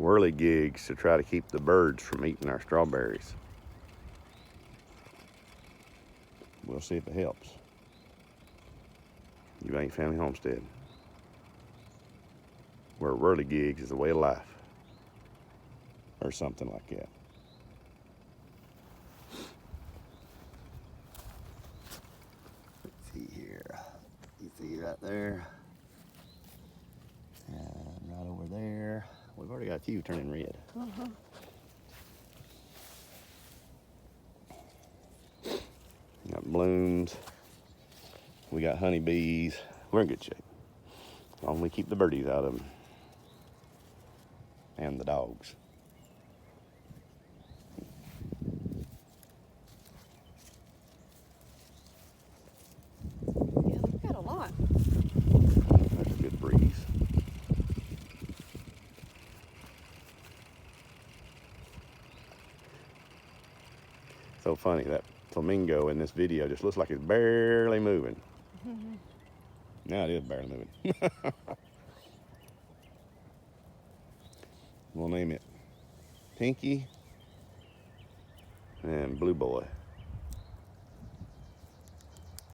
whirligigs to try to keep the birds from eating our strawberries. We'll see if it helps. You ain't Family Homestead, where whirligigs is a way of life, or something like that. Let's see here. You see right there, and right over there. We've already got a few turning red. Got blooms. We got honeybees. We're in good shape. As long as we keep the birdies out of them. And the dogs. Yeah, we've got a lot. That's a good breeze. So funny, that flamingo in this video just looks like it's barely moving. Now it is barely moving. We'll name it Pinky and Blue Boy.